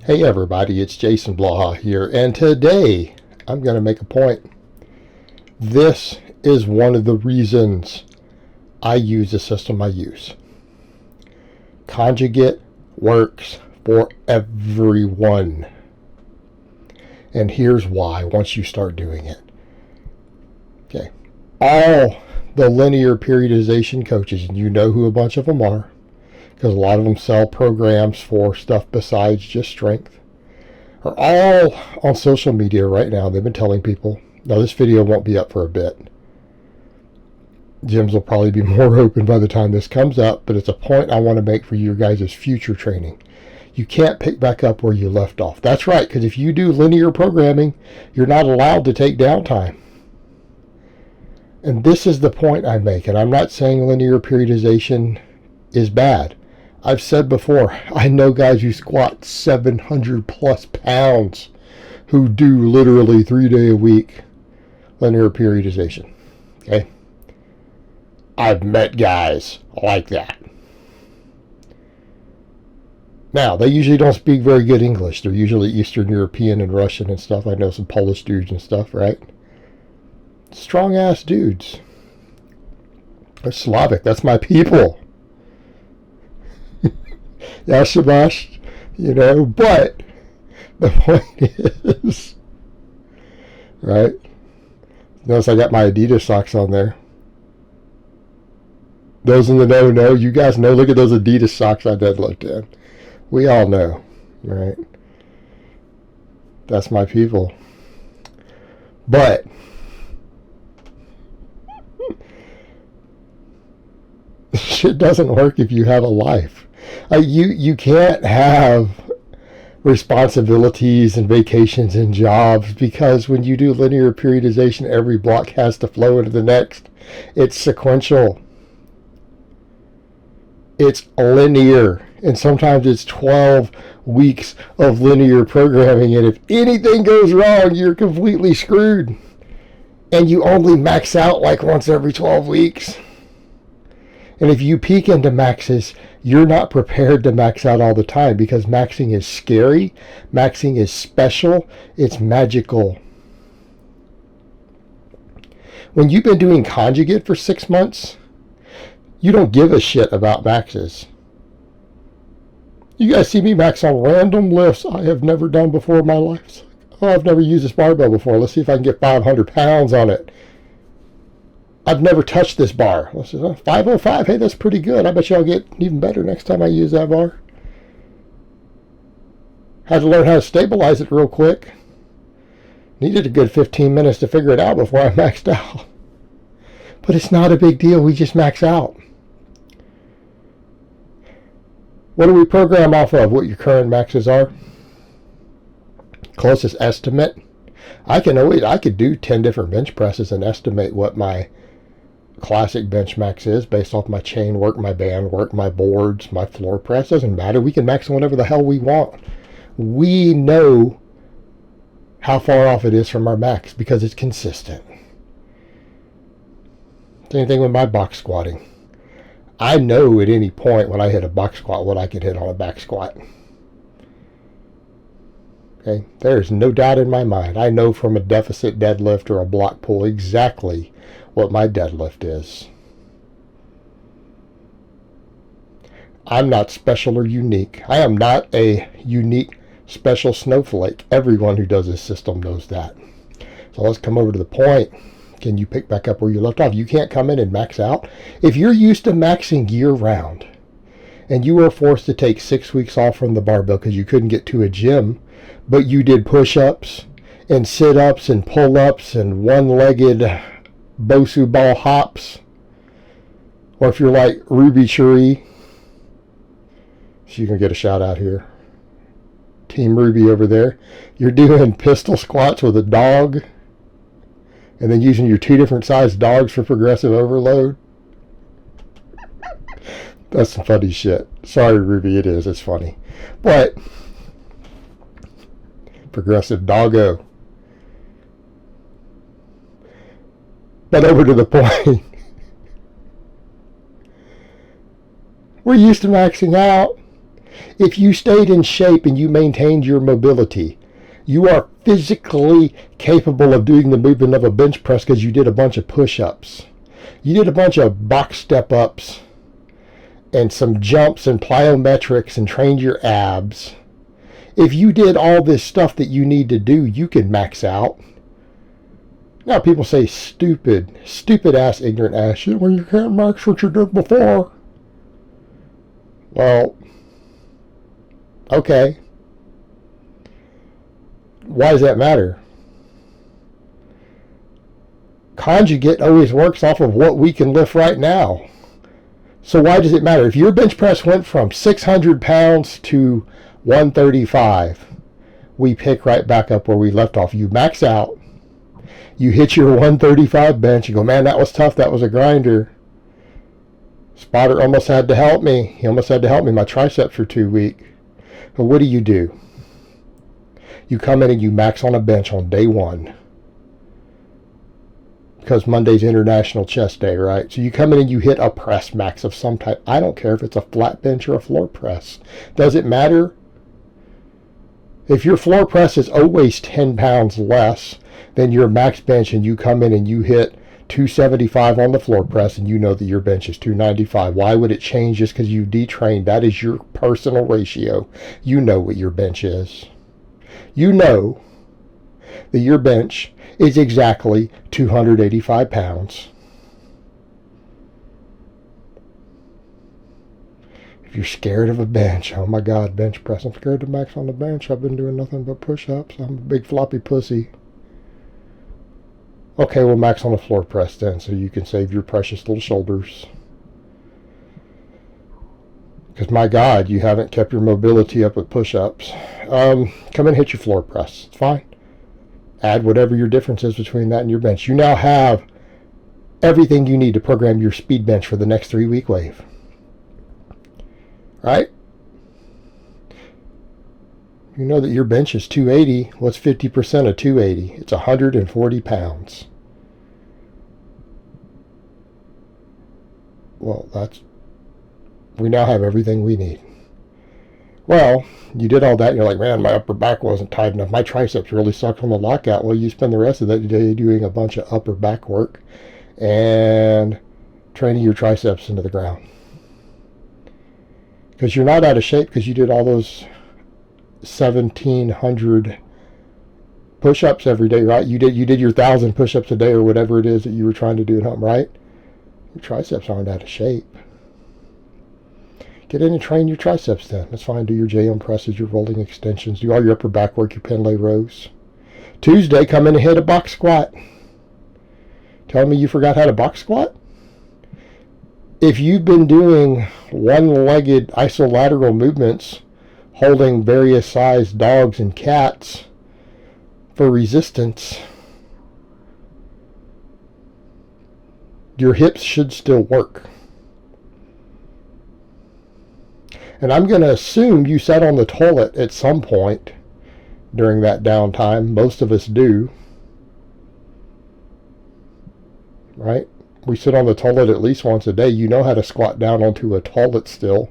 Hey everybody, it's Jason Blaha here, and today I'm going to make a point. This is one of the reasons I use the system I use. Conjugate works for everyone. And here's why once you start doing it. Okay. All the linear periodization coaches, and you know who a bunch of them are, because a lot of them sell programs for stuff besides just strength, are all on social media right now. They've been telling people. Now, this video won't be up for a bit. Gyms will probably be more open by the time this comes up, but it's a point I want to make for you guys' future training. You can't pick back up where you left off. That's right, because if you do linear programming, you're not allowed to take downtime. And this is the point I make, and I'm not saying linear periodization is bad. I've said before, I know guys who squat 700 plus pounds who do literally 3-day a week linear periodization. Okay? I've met guys like that. Now, they usually don't speak very good English. They're usually Eastern European and Russian and stuff. I know some Polish dudes and stuff, right? Strong ass dudes. They're Slavic. That's my people. Yashabash, but the point is, right? Notice I got my Adidas socks on there. Those in the know, you guys know, look at those Adidas socks I deadlift in. We all know, right? That's my people. But shit doesn't work if you have a life. You can't have responsibilities and vacations and jobs, because when you do linear periodization, every block has to flow into the next. It's sequential. It's linear. And sometimes it's 12 weeks of linear programming. And if anything goes wrong, you're completely screwed. And you only max out like once every 12 weeks. And if you peak into maxes, you're not prepared to max out all the time, because maxing is scary. Maxing is special. It's magical. When you've been doing conjugate for 6 months, you don't give a shit about maxes. You guys see me max on random lifts I have never done before in my life. Oh, I've never used this barbell before. Let's see if I can get 500 pounds on it. I've never touched this bar. Let's see, 505. Hey, that's pretty good. I bet you I'll get even better next time I use that bar. Had to learn how to stabilize it real quick. Needed a good 15 minutes to figure it out before I maxed out. But it's not a big deal. We just max out. What do we program off of? What your current maxes are? Closest estimate. I could do 10 different bench presses and estimate what my classic bench max is based off my chain work, my band work, my boards, my floor press. Doesn't matter. We can max whatever the hell we want. We know how far off it is from our max because it's consistent. Same thing with my box squatting. I know at any point when I hit a box squat what I could hit on a back squat. Okay, there's no doubt in my mind. I know from a deficit deadlift or a block pull exactly what my deadlift is. I'm not special or unique. I am not a unique, special snowflake. Everyone who does this system knows that. So let's come over to the point. Can you pick back up where you left off? You can't come in and max out. If you're used to maxing year-round and you were forced to take 6 weeks off from the barbell because you couldn't get to a gym, but you did push-ups and sit-ups and pull-ups and one-legged Bosu ball hops, or if you're like Ruby Cherie, she can get a shout out here, Team Ruby over there, you're doing pistol squats with a dog and then using your 2 different sized dogs for progressive overload. That's some funny shit. Sorry, Ruby, it is. It's funny. But progressive doggo. But over to the point. We're used to maxing out. If you stayed in shape and you maintained your mobility, you are physically capable of doing the movement of a bench press because you did a bunch of push-ups. You did a bunch of box step-ups and some jumps and plyometrics and trained your abs. If you did all this stuff that you need to do, you can max out. Now people say stupid ass, ignorant ass shit when you can't max what you did before. Well, okay. Why does that matter? Conjugate always works off of what we can lift right now. So why does it matter? If your bench press went from 600 pounds to 135, we pick right back up where we left off. You max out. You hit your 135 bench. You go, man, that was tough. That was a grinder. Spotter almost had to help me. He almost had to help me. My triceps were too weak. But what do? You come in and you max on a bench on day one. Because Monday's International Chest Day, right? So you come in and you hit a press max of some type. I don't care if it's a flat bench or a floor press. Does it matter? If your floor press is always 10 pounds less than your max bench and you come in and you hit 275 on the floor press and you know that your bench is 295, why would it change just because you detrained? That is your personal ratio. You know what your bench is. You know that your bench is exactly 285 pounds. If you're scared of a bench, oh my God, bench press. I'm scared to max on the bench. I've been doing nothing but push-ups. I'm a big floppy pussy. Okay, we'll max on the floor press then so you can save your precious little shoulders. Because my God, you haven't kept your mobility up with push-ups. Come and hit your floor press. It's fine. Add whatever your difference is between that and your bench. You now have everything you need to program your speed bench for the next 3-week wave. Right? You know that your bench is 280. What's 50% of 280? It's 140 pounds. Well, we now have everything we need. Well, you did all that and you're like, man, my upper back wasn't tight enough. My triceps really sucked on the lockout. Well, you spend the rest of the day doing a bunch of upper back work and training your triceps into the ground. Because you're not out of shape because you did all those 1,700 push-ups every day, right? You did your 1,000 push-ups a day or whatever it is that you were trying to do at home, right? Your triceps aren't out of shape. Get in and train your triceps then. That's fine. Do your JM presses, your rolling extensions. Do all your upper back work, your Pendlay rows. Tuesday, come in and hit a box squat. Tell me you forgot how to box squat? If you've been doing one-legged isolateral movements, holding various sized dogs and cats for resistance, your hips should still work. And I'm going to assume you sat on the toilet at some point during that downtime. Most of us do. Right? We sit on the toilet at least once a day. You know how to squat down onto a toilet still.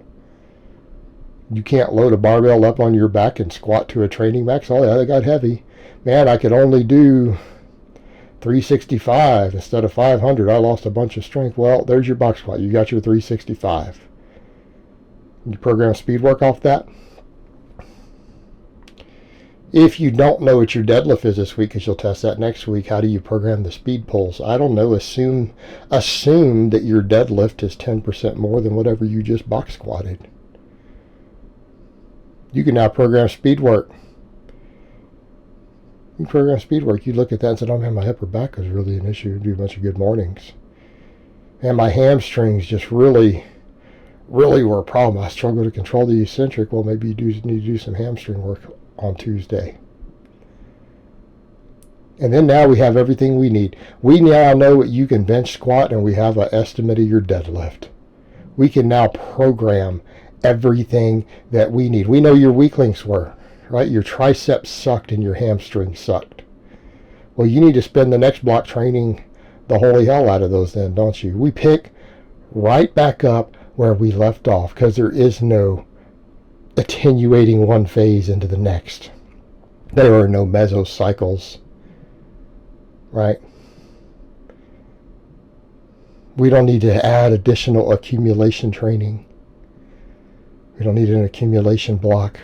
You can't load a barbell up on your back and squat to a training max. Oh yeah, they got heavy. Man, I could only do 365 instead of 500. I lost a bunch of strength. Well, there's your box squat. You got your 365. You program speed work off that. If you don't know what your deadlift is this week, because you'll test that next week, how do you program the speed pulls? I don't know. Assume that your deadlift is 10% more than whatever you just box squatted. You can now program speed work. You can program speed work. You look at that and say, oh man, my upper back is really an issue. Do a bunch of good mornings. And my hamstrings just really were a problem. I struggle to control the eccentric. Well, maybe you need to do some hamstring work on Tuesday. And then now we have everything we need. We now know what you can bench squat, and we have an estimate of your deadlift. We can now program everything that we need. We know your weak links were, right? Your triceps sucked and your hamstrings sucked. Well, you need to spend the next block training the holy hell out of those then, don't you? We pick right back up where we left off because there is no attenuating one phase into the next. There are no mesocycles, right? We don't need to add additional accumulation training. We don't need an accumulation block.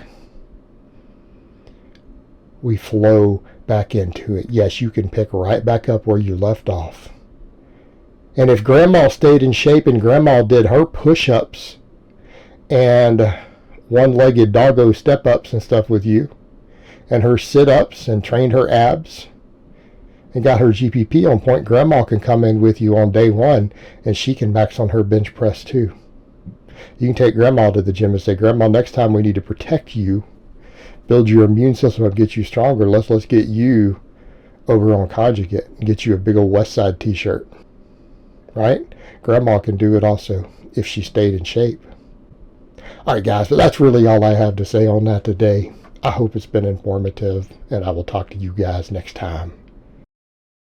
We flow back into it. Yes, you can pick right back up where you left off. And if Grandma stayed in shape and Grandma did her push-ups and one-legged doggo step-ups and stuff with you, and her sit-ups and trained her abs and got her GPP on point, Grandma can come in with you on day one and she can max on her bench press too. You can take Grandma to the gym and say, Grandma, next time we need to protect you, build your immune system up, get you stronger. Let's get you over on Conjugate and get you a big old West Side t-shirt. Right? Grandma can do it also if she stayed in shape. Alright guys, but that's really all I have to say on that today. I hope it's been informative, and I will talk to you guys next time.